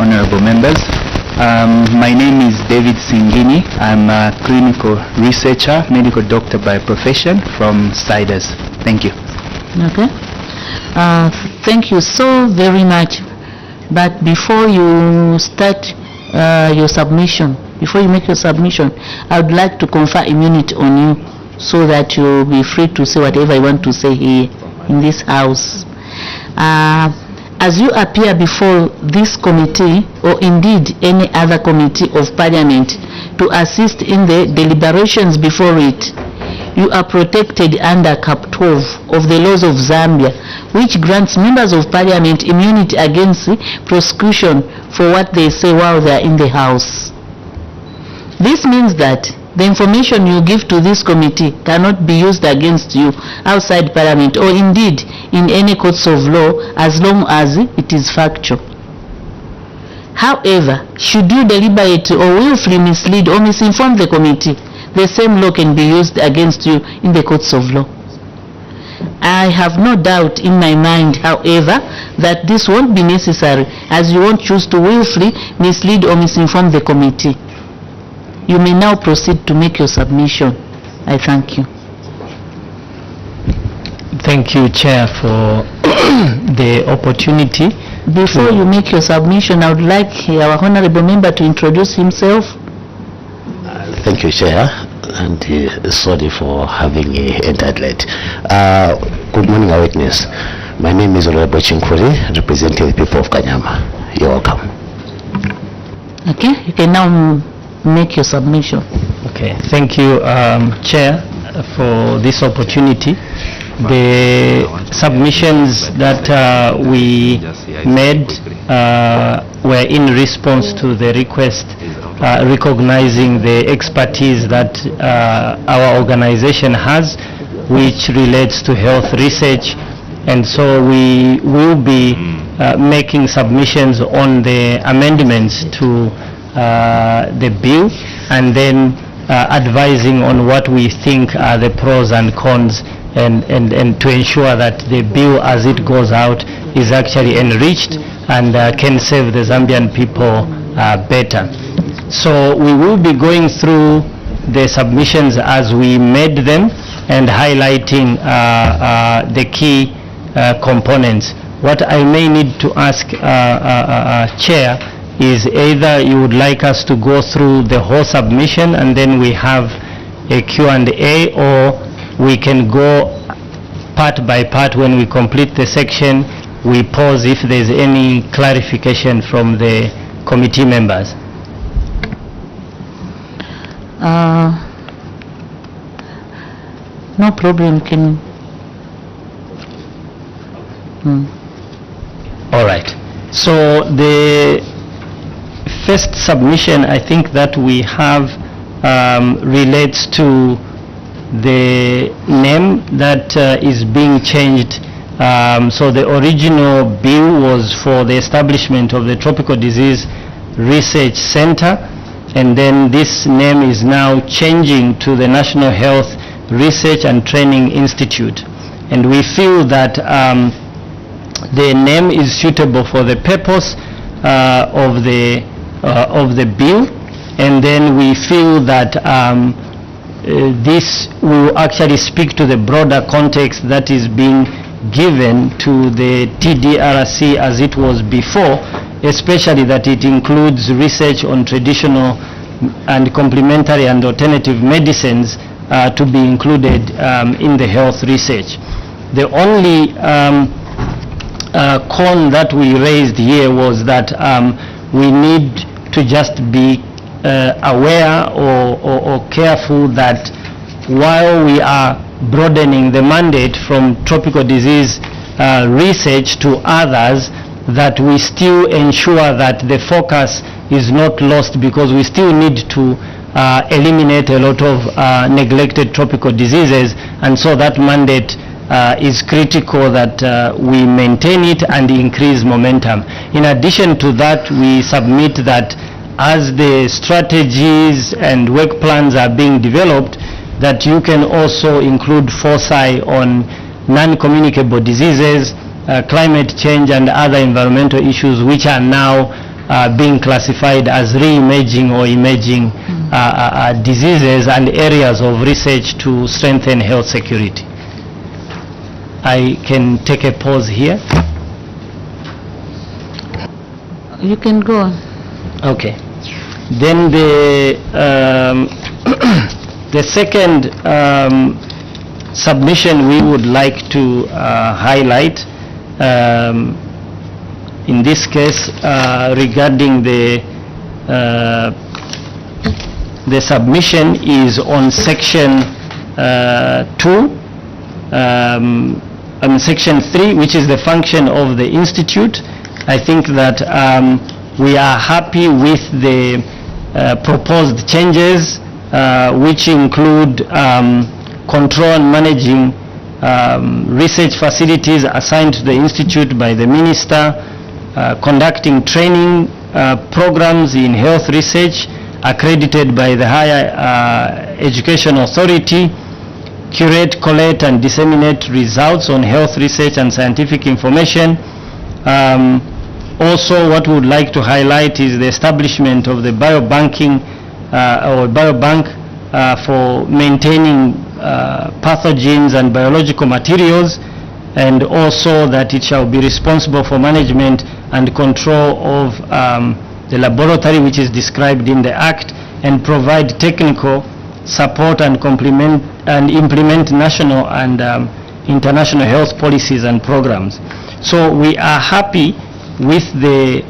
honorable members. My name is David Singini. I'm a clinical researcher, medical doctor by profession from CIDES. Thank you. Okay. Thank you so very much. But before you start your submission, before you make your submission, I would like to confer immunity on you so that you'll be free to say whatever you want to say here in this house. As you appear before this committee, or indeed any other committee of parliament, to assist in the deliberations before it, you are protected under Cap 12 of the laws of Zambia, which grants members of parliament immunity against prosecution for what they say while they are in the house. This means that the information you give to this committee cannot be used against you outside parliament or indeed in any courts of law as long as it is factual. However, should you deliberate or willfully mislead or misinform the committee, the same law can be used against you in the courts of law. I have no doubt in my mind, however, that this won't be necessary as you won't choose to willfully mislead or misinform the committee. You may now proceed to make your submission. I thank you. Thank you, Chair, for the opportunity. Before you make your submission, I would like our honorable member to introduce himself. Thank you, Chair, and sorry for having entered late. Good morning, our witness. My name is Honorable Chinkuri, representing the people of Kanyama. You're welcome. Okay, you can now make your submission. Okay, thank you, Chair, for this opportunity. The submissions that we made were in response to the request recognizing the expertise that our organization has, which relates to health research, and so we will be making submissions on the amendments to the bill, and then advising on what we think are the pros and cons, and to ensure that the bill as it goes out is actually enriched and can serve the Zambian people better. So we will be going through the submissions as we made them and highlighting the key components. What I may need to ask Chair is either you would like us to go through the whole submission and then we have a Q&A, or we can go part by part. When we complete the section, we pause if there's any clarification from the committee members. No problem, can All right. So the first submission I think that we have relates to the name that is being changed. So the original bill was for the establishment of the Tropical Disease Research Center, and then this name is now changing to the National Health Research and Training Institute. And we feel that the name is suitable for the purpose of the bill, and then we feel that this will actually speak to the broader context that is being given to the TDRC as it was before, especially that it includes research on traditional and complementary and alternative medicines to be included in the health research. The only con that we raised here was that we need to just be aware or careful that while we are broadening the mandate from tropical disease research to others, that we still ensure that the focus is not lost, because we still need to eliminate a lot of neglected tropical diseases, and so that mandate is critical that we maintain it and increase momentum. In addition to that, we submit that as the strategies and work plans are being developed, that you can also include foci on non-communicable diseases, climate change and other environmental issues which are now being classified as re-emerging or emerging diseases and areas of research to strengthen health security. I can take a pause here. You can go on. Okay. Then the the second submission we would like to highlight, in this case regarding the submission is on section 2, section 3, which is the function of the institute. I think that we are happy with the proposed changes, which include control and managing research facilities assigned to the institute by the minister, conducting training programs in health research accredited by the Higher Education Authority, curate, collect and disseminate results on health research and scientific information. Also, what we would like to highlight is the establishment of the biobanking or biobank for maintaining pathogens and biological materials, and also that it shall be responsible for management and control of the laboratory which is described in the Act, and provide technical support and implement national and international health policies and programs. So we are happy with the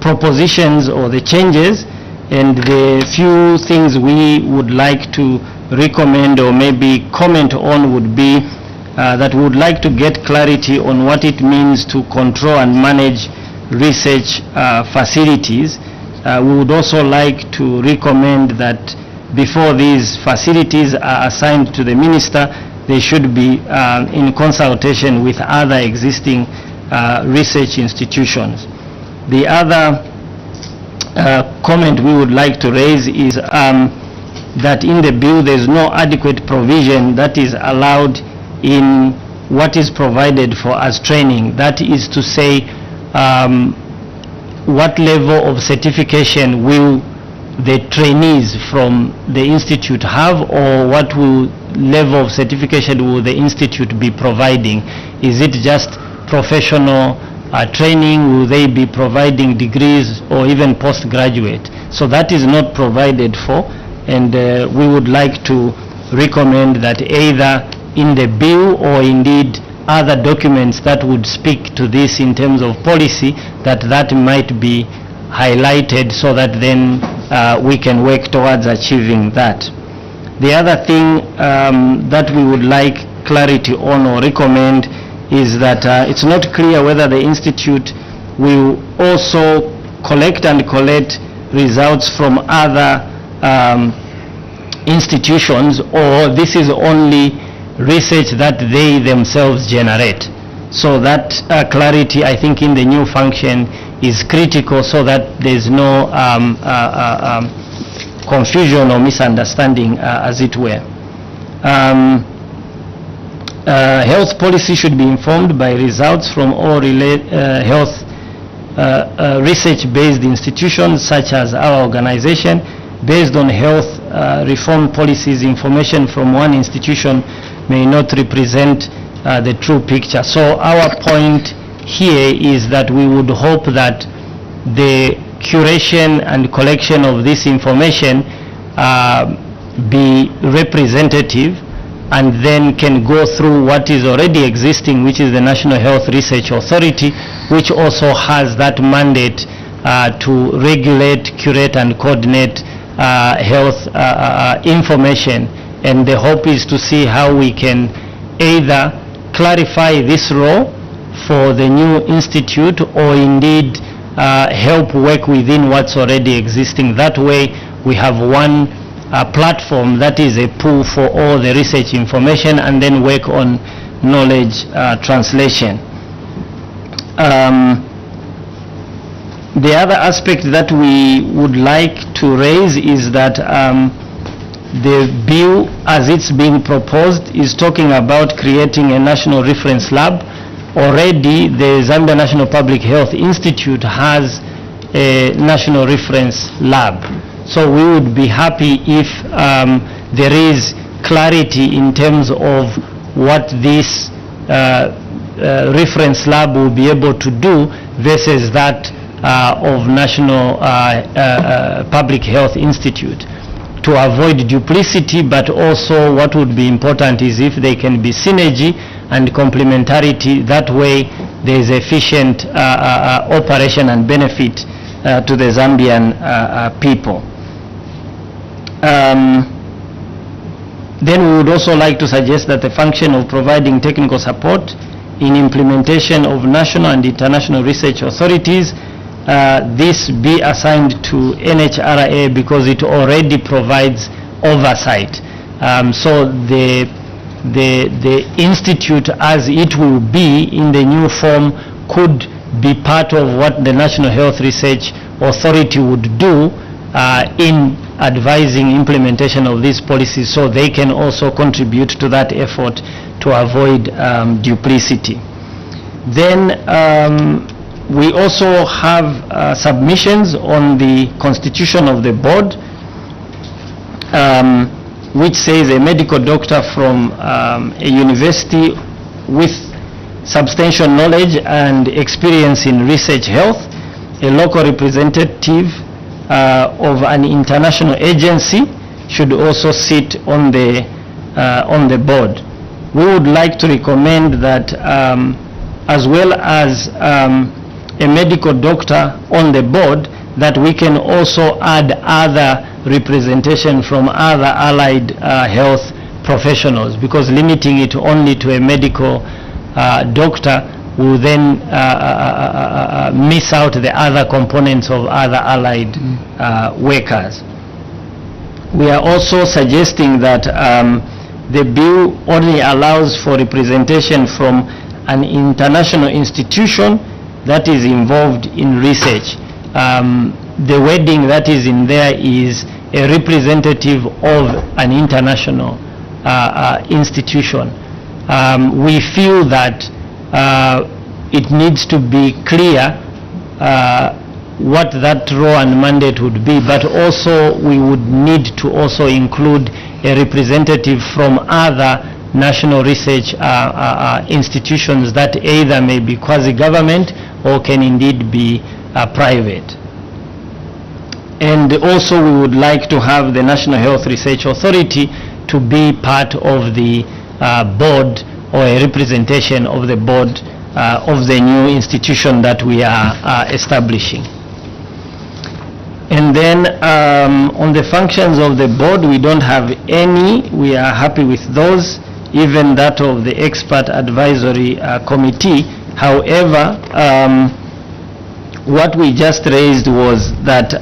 propositions or the changes, and the few things we would like to recommend or maybe comment on would be that we would like to get clarity on what it means to control and manage research facilities. We would also like to recommend that before these facilities are assigned to the minister, they should be in consultation with other existing research institutions. The other comment we would like to raise is that in the bill there is no adequate provision that is allowed in what is provided for as training. That is to say, what level of certification will the trainees from the institute have, or what level of certification will the institute be providing? Is it just professional training? Will they be providing degrees or even postgraduate? So that is not provided for, and we would like to recommend that either in the bill or indeed other documents that would speak to this in terms of policy, that might be highlighted so that then we can work towards achieving that. The other thing that we would like clarity on or recommend is that it's not clear whether the institute will also collect results from other institutions, or this is only research that they themselves generate. So that clarity, I think, in the new function is critical, so that there's no confusion or misunderstanding, as it were. Health policy should be informed by results from all health research-based institutions such as our organization. Based on health reform policies, information from one institution may not represent the true picture. So our point here is that we would hope that the curation and collection of this information be representative, and then can go through what is already existing, which is the National Health Research Authority, which also has that mandate to regulate, curate and coordinate health information. And the hope is to see how we can either clarify this role for the new institute, or indeed help work within what's already existing. That way we have one platform that is a pool for all the research information, and then work on knowledge translation. The other aspect that we would like to raise is that the bill, as it's being proposed, is talking about creating a national reference lab. Already the Zambia National Public Health Institute has a national reference lab. So we would be happy if there is clarity in terms of what this reference lab will be able to do versus that of National Public Health Institute, to avoid duplicity, but also what would be important is if there can be synergy and complementarity. That way there is efficient operation and benefit to the Zambian people. Then we would also like to suggest that the function of providing technical support in implementation of national and international research authorities, this be assigned to NHRA because it already provides oversight. So the institute as it will be in the new form could be part of what the National Health Research Authority would do in advising implementation of these policies, so they can also contribute to that effort to avoid duplicity. Then we also have submissions on the constitution of the board, which says a medical doctor from a university with substantial knowledge and experience in research health, a local representative of an international agency should also sit on the board. We would like to recommend that as well as a medical doctor on the board, that we can also add other representation from other allied health professionals, because limiting it only to a medical doctor will then miss out the other components of other allied workers. We are also suggesting that the bill only allows for representation from an international institution that is involved in research. The wording that is in there is a representative of an international institution. We feel that it needs to be clear what that role and mandate would be, but also we would need to also include a representative from other national research institutions that either may be quasi-government or can indeed be private. And also we would like to have the National Health Research Authority to be part of the board, or a representation of the board of the new institution that we are establishing. And then on the functions of the board, we don't have any. We are happy with those, even that of the expert advisory committee. However, what we just raised was that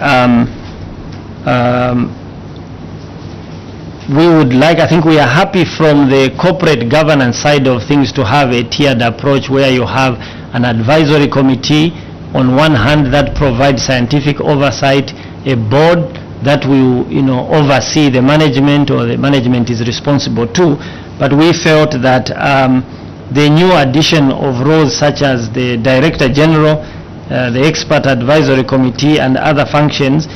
we would like, I think we are happy from the corporate governance side of things to have a tiered approach where you have an advisory committee on one hand that provides scientific oversight, a board that will oversee the management, or the management is responsible too. But we felt that the new addition of roles such as the Director General, the Expert Advisory Committee and other functions,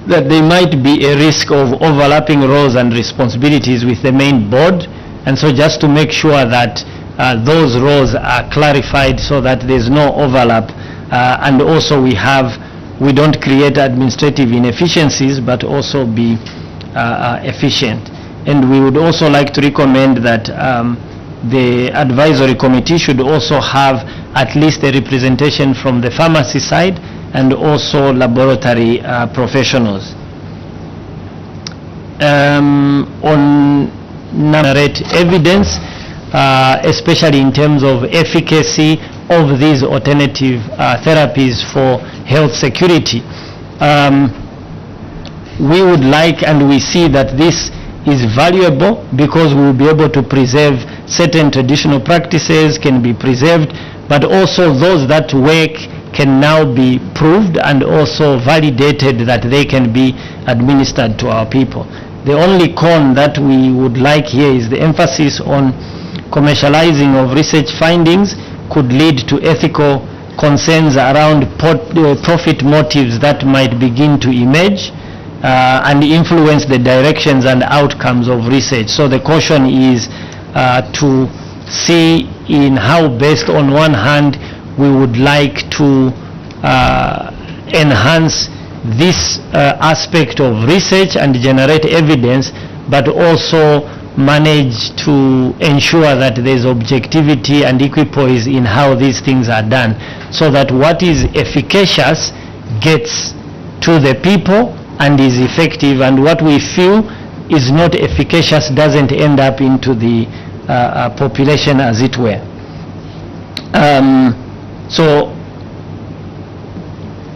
that there might be a risk of overlapping roles and responsibilities with the main board, and so just to make sure that those roles are clarified so that there's no overlap, and also we don't create administrative inefficiencies but also be efficient. And we would also like to recommend that the advisory committee should also have at least a representation from the pharmacy side and also laboratory professionals. On narrate evidence, especially in terms of efficacy of these alternative therapies for health security. We would like, and we see that this is valuable because we will be able to preserve certain traditional practices, can be preserved, but also those that work can now be proved and also validated that they can be administered to our people. The only con that we would like here is the emphasis on commercializing of research findings could lead to ethical concerns around profit motives that might begin to emerge and influence the directions and outcomes of research. So the caution is to see in how best, on one hand, we would like to enhance this aspect of research and generate evidence, but also manage to ensure that there's objectivity and equipoise in how these things are done, so that what is efficacious gets to the people and is effective, and what we feel is not efficacious doesn't end up into the population, as it were. So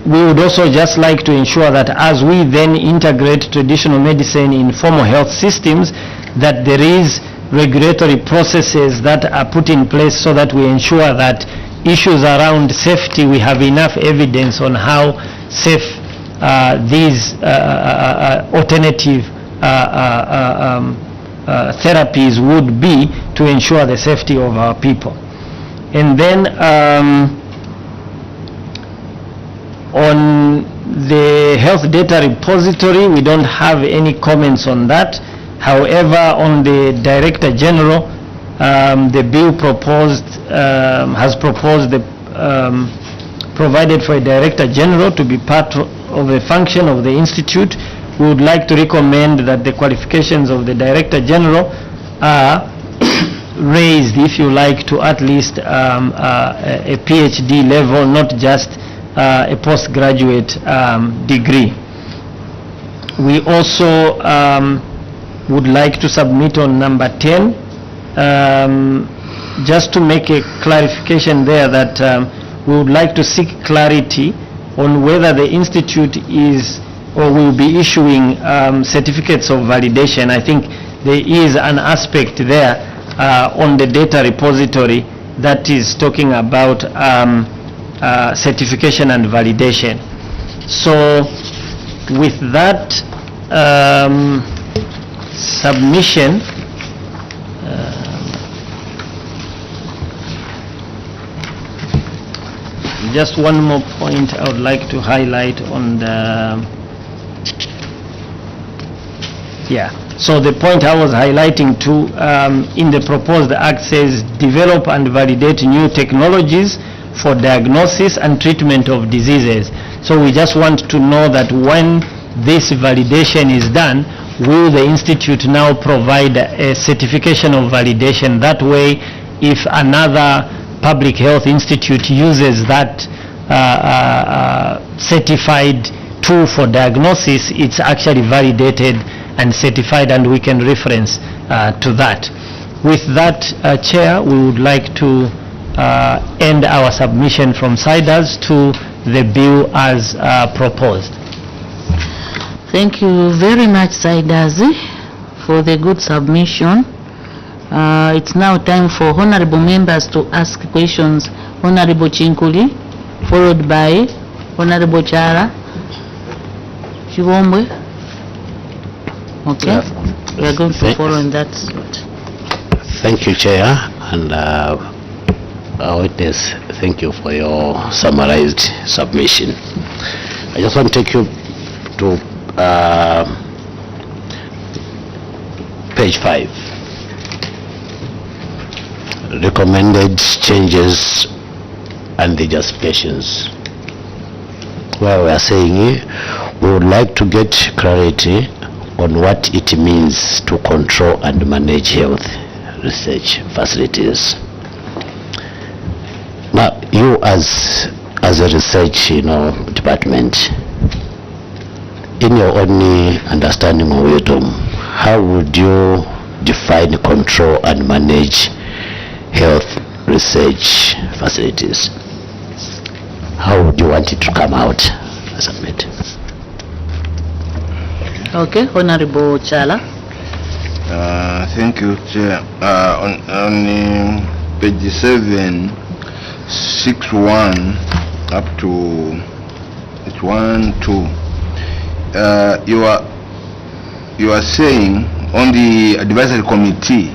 we would also just like to ensure that as we then integrate traditional medicine in formal health systems, that there is regulatory processes that are put in place so that we ensure that issues around safety, we have enough evidence on how safe these alternative therapies would be to ensure the safety of our people. And then on the health data repository, we don't have any comments on that. However, on the Director General, the bill proposed has proposed provided for a Director General to be part of a function of the Institute. We would like to recommend that the qualifications of the Director General are raised, if you like, to at least a PhD level, not just a postgraduate degree. We also would like to submit on number 10, just to make a clarification there, that we would like to seek clarity on whether the Institute is or will be issuing certificates of validation. I think there is an aspect there on the data repository that is talking about certification and validation. So with that submission, just one more point I would like to highlight on the, so the point I was highlighting too in the proposed act says develop and validate new technologies for diagnosis and treatment of diseases. So we just want to know that when this validation is done, will the Institute now provide a certification of validation? That way, if another public health institute uses that certified tool for diagnosis, it's actually validated and certified, and we can reference to that. With that, Chair, we would like to end our submission from CIDAS to the bill as proposed. Thank you very much, Saidazi, for the good submission. It's now time for honorable members to ask questions. Honorable Chinkuli, followed by Honorable Chara. Chiwombwe. Okay, we are going to follow in that slot. Thank you, Chair, and our witness, thank you for your summarized submission. I just want to take you to page 5. Recommended changes and the justifications, where we are saying we would like to get clarity on what it means to control and manage health research facilities. Now, you as a research department, in your only understanding of wisdom, how would you define, control and manage health research facilities? How would you want it to come out? Submit. Okay, Honorable Chala. Thank you, Chair. On page 7, 6.1 up to 1.2, you are saying on the advisory committee,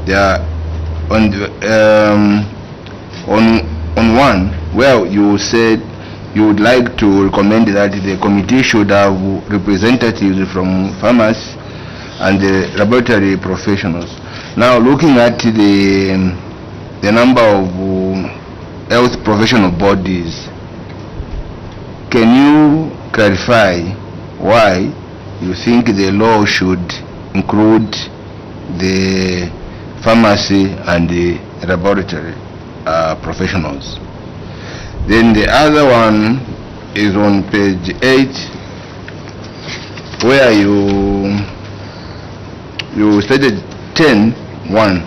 there on 1, where you said you would like to recommend that the committee should have representatives from farmers and the laboratory professionals. Now, looking at the number of health professional bodies, can you clarify why you think the law should include the pharmacy and the laboratory professionals? Then the other one is on page 8, where you stated 10:1,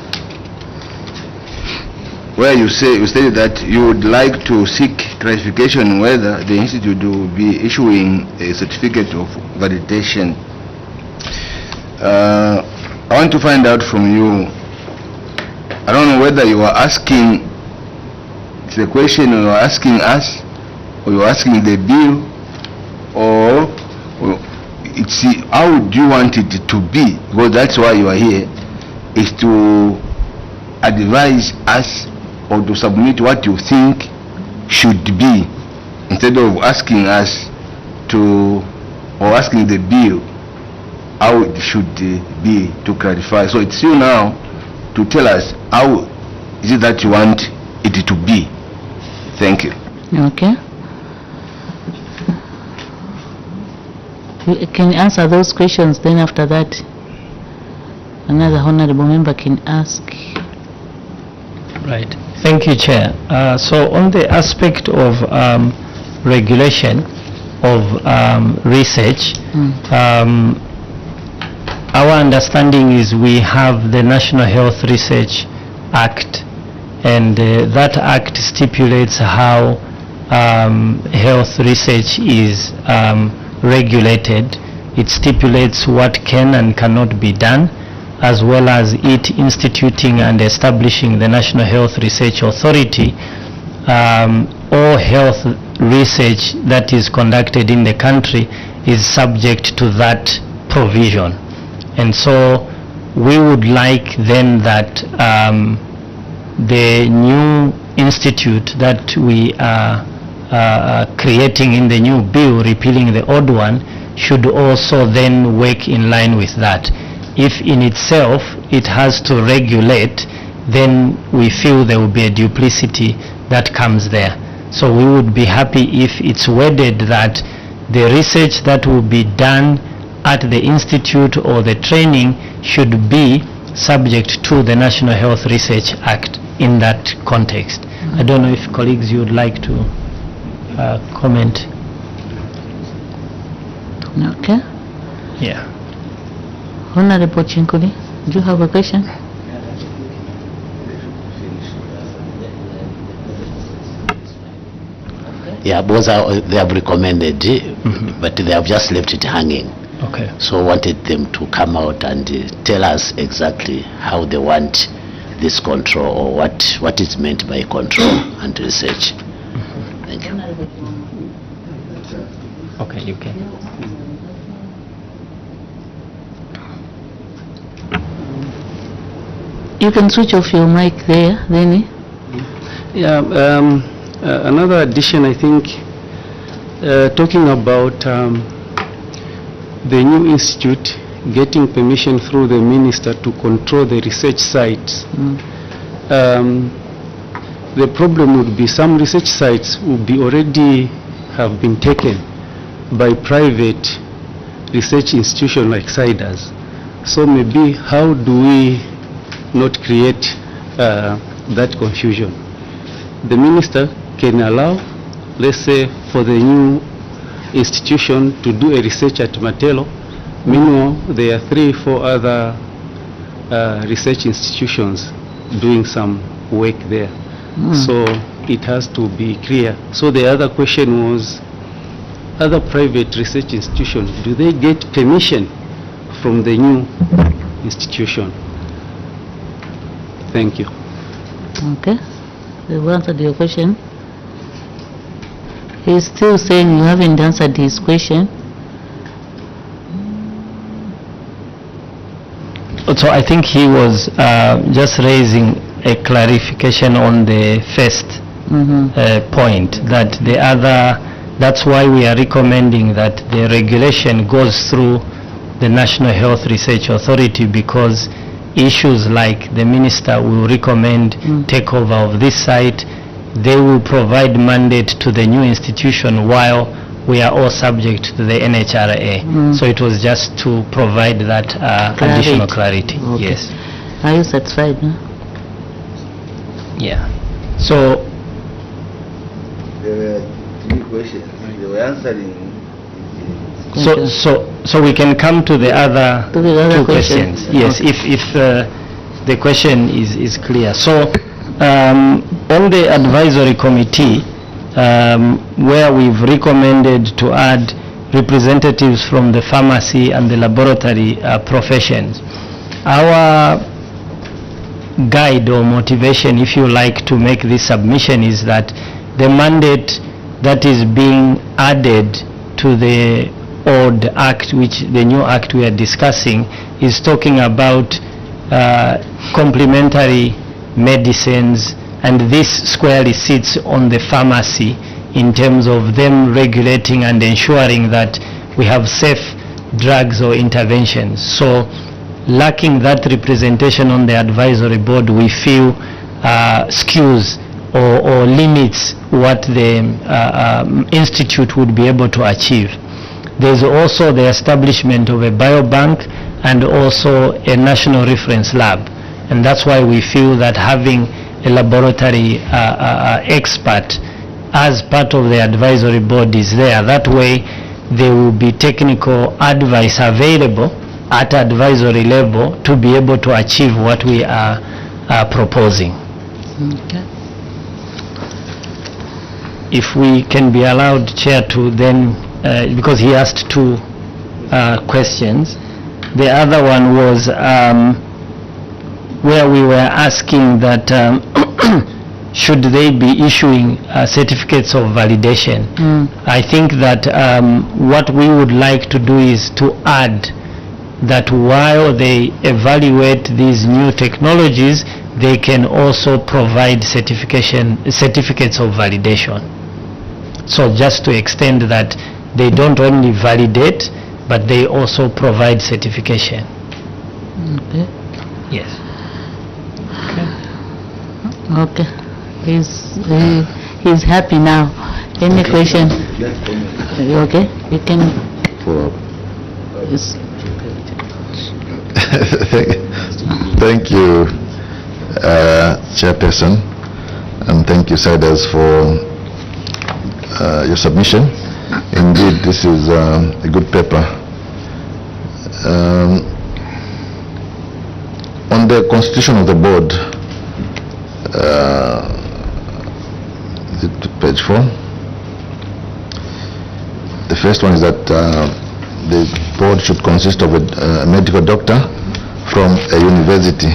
where you stated that you would like to seek clarification whether the institute will be issuing a certificate of validation. I want to find out from you, I don't know whether you are asking, it's a question you are asking us, or you are asking the bill, or it's how do you want it to be, because that's why you are here, is to advise us or to submit what you think should be, instead of asking us to, or asking the bill how it should be, to clarify. So it's you now to tell us how is it that you want it to be. Thank you. Okay. You can answer those questions, then after that another honorable member can ask. Right. Thank you, Chair. So on the aspect of regulation of research, our understanding is we have the National Health Research Act, and that act stipulates how health research is regulated. It stipulates what can and cannot be done, as well as it instituting and establishing the National Health Research Authority. All health research that is conducted in the country is subject to that provision. And so we would like then that the new institute that we are creating in the new bill, repealing the old one, should also then work in line with that. If in itself it has to regulate, then we feel there will be a duplicity that comes there. So we would be happy if it's worded that the research that will be done at the institute or the training should be subject to the National Health Research Act in that context. I don't know if colleagues you would like to comment. Okay. Yeah. Honorable Chinkuli, do you have a question? Yeah, both they have recommended, but they have just left it hanging. Okay. So wanted them to come out and tell us exactly how they want this control, or what is meant by control and research. Thank you. Okay, you can. You can switch off your mic there, Lenny. Yeah, another addition, I think, talking about the new institute getting permission through the minister to control the research sites. The problem would be some research sites would be already have been taken by private research institutions like CIDES. So maybe how do we not create that confusion? The minister can allow, let's say, for the new institution to do a research at Matelo. Meanwhile, there are 3 or 4 other research institutions doing some work there. So it has to be clear. So the other question was, other private research institutions, do they get permission from the new institution? Thank you. Okay. We've answered your question. He's still saying you haven't answered his question. So I think he was just raising a clarification on the first point, that the other, that's why we are recommending that the regulation goes through the National Health Research Authority, because issues like the minister will recommend takeover of this site, they will provide mandate to the new institution while we are all subject to the NHRA. So it was just to provide that additional clarity. Okay. Yes. Are you satisfied? No? Yeah. So There were 3 questions. They were answering. So we can come to the other To the other 2 questions. Yes, Okay. if the question is clear. So on the advisory committee, where we've recommended to add representatives from the pharmacy and the laboratory professions, our guide or motivation, if you like, to make this submission is that the mandate that is being added to the old act, which the new act we are discussing, is talking about complementary medicines, and this squarely sits on the pharmacy in terms of them regulating and ensuring that we have safe drugs or interventions. So lacking that representation on the advisory board, we feel skews or limits what the institute would be able to achieve. There's also the establishment of a biobank and also a national reference lab, and that's why we feel that having a laboratory expert as part of the advisory board is there. That way there will be technical advice available at advisory level to be able to achieve what we are proposing. Okay. If we can be allowed, Chair, to then, because he asked 2 questions. The other one was where we were asking that should they be issuing certificates of validation. I think that what we would like to do is to add that while they evaluate these new technologies, they can also provide certificates of validation. So just to extend that they don't only validate, but they also provide certification. Okay. Yes. Okay. He's happy now. Any question? Okay. You can. Yes. Thank you, Chairperson, and thank you, Siders, for your submission. Indeed, this is a good paper. On the constitution of the board, is it page 4? The first one is that the board should consist of a medical doctor from a university.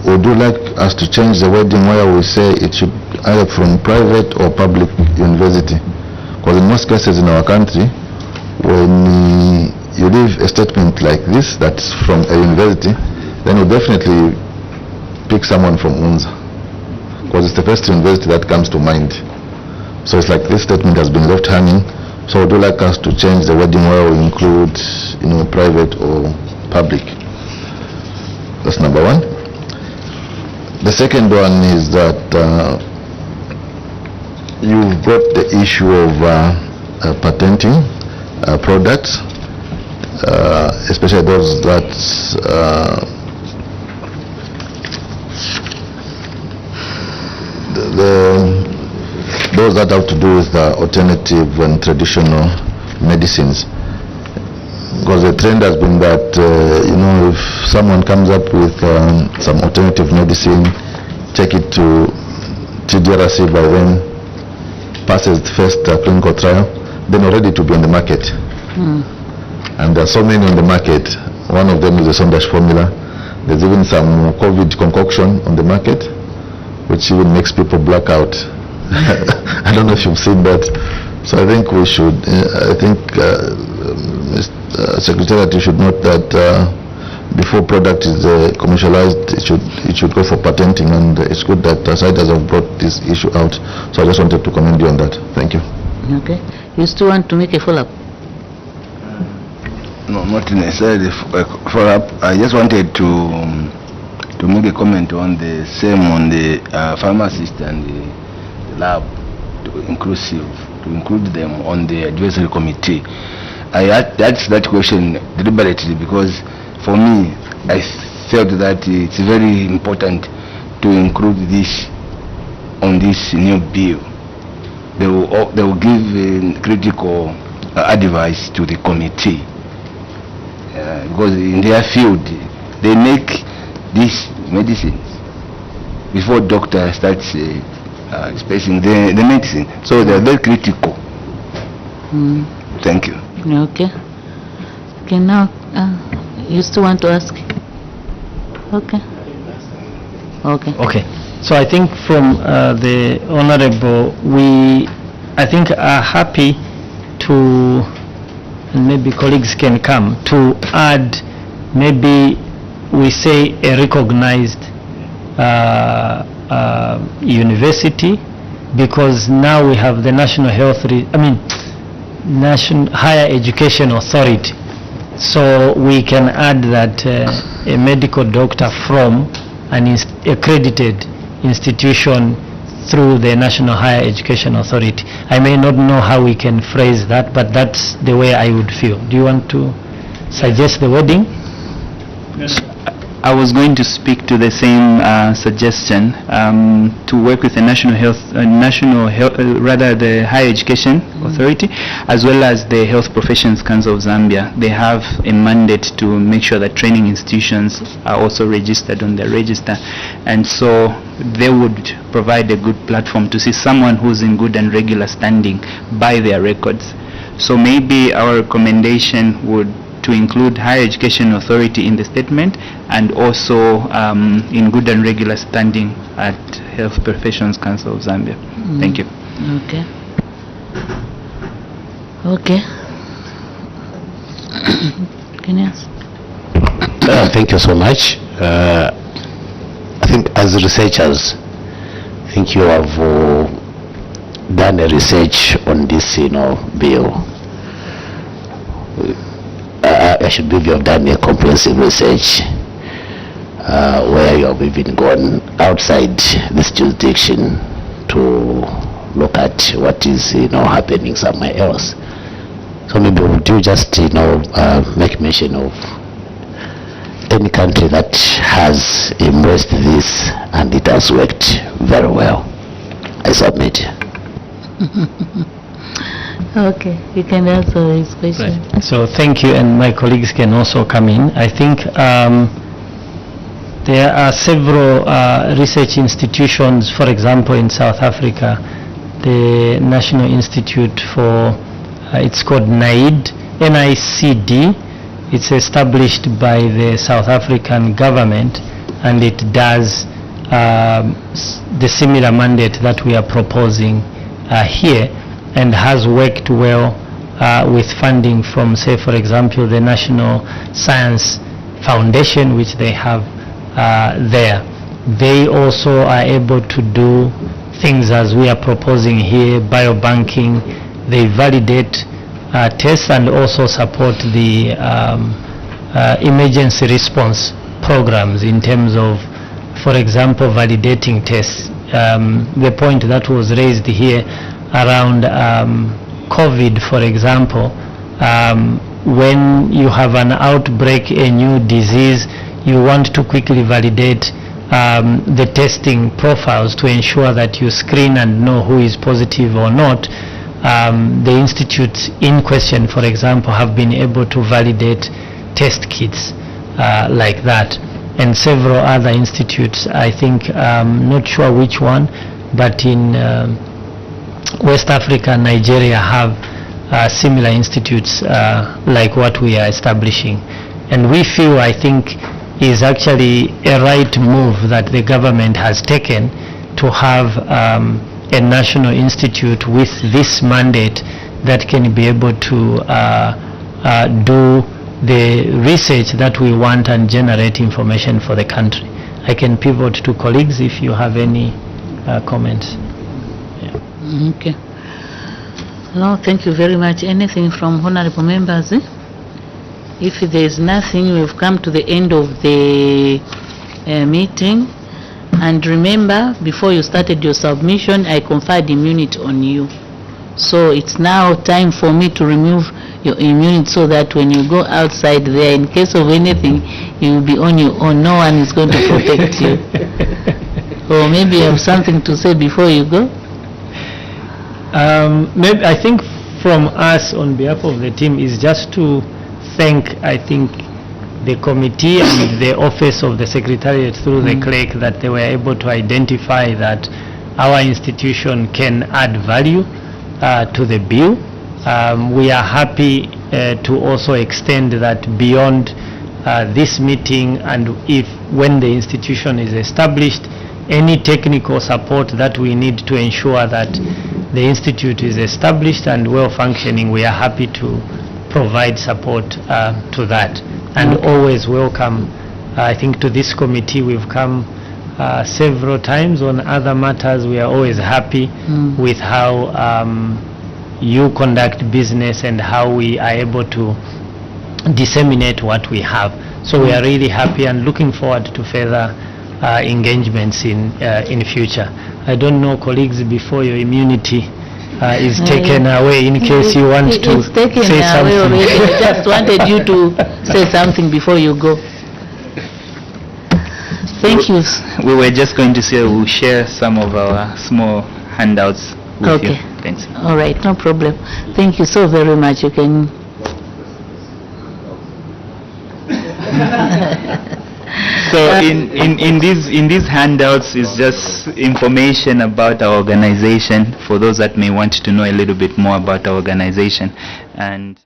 Would you like us to change the wording where we say it should either from private or public university? Because in most cases in our country, when you leave a statement like this that's from a university, then you definitely pick someone from UNZA, because it's the first university that comes to mind. So it's like this statement has been left hanging. So would you like us to change the wording where we include, private or public? That's number 1. The second one is that you've got the issue of patenting products, especially those that those that have to do with alternative and traditional medicines. Because the trend has been that, if someone comes up with some alternative medicine, take it to TDRC, by then passes the first clinical trial, then already to be on the market. And there are so many on the market. One of them is the Sondash formula. There's even some COVID concoction on the market, which even makes people black out. I don't know if you've seen that. So I think we should, Secretariat, you should note that before product is commercialized, it should go for patenting, and it's good that CIDAS have brought this issue out. So I just wanted to commend you on that. Thank you. Okay. You still want to make a follow-up? No, not necessarily follow-up. I just wanted to make a comment on the same on the pharmacist and the lab, to include them on the advisory committee. I asked that question deliberately because for me, I felt that it's very important to include this on this new bill. They will give critical advice to the committee because in their field they make these medicines before doctor starts spacing the medicine, so they are very critical. Thank you. Okay. Okay, now you still want to ask? Okay. Okay. Okay. So I think from the Honorable, I think are happy to, and maybe colleagues can come, to add, maybe we say a recognized university, because now we have the National National Higher Education Authority. So we can add that a medical doctor from an accredited institution through the National Higher Education Authority. I may not know how we can phrase that, but that's the way I would feel. Do you want to suggest the wording? I was going to speak to the same suggestion, to work with the the Higher Education Authority, as well as the Health Professions Council of Zambia. They have a mandate to make sure that training institutions are also registered on their register, and so they would provide a good platform to see someone who's in good and regular standing by their records. So maybe our recommendation would to include Higher Education Authority in the statement, and also in good and regular standing at Health Professions Council of Zambia. Thank you. Okay. Okay. Can you ask? Thank you so much. I think as researchers, I think you have done a research on this, bill. I should believe you have done a comprehensive research where you have even gone outside this jurisdiction to look at what is happening somewhere else. So maybe would you just make mention of any country that has embraced this and it has worked very well? I submit. Okay, you can answer his question. Right. So thank you, and my colleagues can also come in. I think there are several research institutions, for example in South Africa, the National Institute for, it's called NICD. It's established by the South African government, and it does the similar mandate that we are proposing here, and has worked well with funding from, say, for example, the National Science Foundation, which they have there. They also are able to do things as we are proposing here, biobanking. They validate tests and also support the emergency response programs in terms of, for example, validating tests. The point that was raised here around COVID, for example, when you have an outbreak, a new disease, you want to quickly validate the testing profiles to ensure that you screen and know who is positive or not. The institutes in question, for example, have been able to validate test kits like that, and several other institutes, I think, not sure which one, but in West Africa and Nigeria have similar institutes like what we are establishing. And we feel, I think, is actually a right move that the government has taken to have a national institute with this mandate that can be able to do the research that we want and generate information for the country. I can pivot to colleagues if you have any comments. Okay. No, thank you very much. Anything from honorable members? If there is nothing, we've come to the end of the meeting. And remember, before you started your submission, I conferred immunity on you. So it's now time for me to remove your immunity so that when you go outside there, in case of anything, you will be on your own. No one is going to protect you. Or maybe you have something to say before you go? Maybe I think from us on behalf of the team is just to thank, I think, the committee and the office of the Secretariat through the clerk that they were able to identify that our institution can add value to the bill. We are happy to also extend that beyond this meeting, and when the institution is established, any technical support that we need to ensure that the institute is established and well functioning, we are happy to provide support to that, and always welcome. I think to this committee we've come several times on other matters. We are always happy with how you conduct business and how we are able to disseminate what we have. So we are really happy and looking forward to further engagements in future. I don't know, colleagues, before your immunity is taken away, in case you want to say something. I just wanted you to say something before you go. Thank you. We were just going to say we'll share some of our small handouts with you. Thanks. All right, no problem. Thank you so very much. You can. So in these handouts is just information about our organization for those that may want to know a little bit more about our organization. And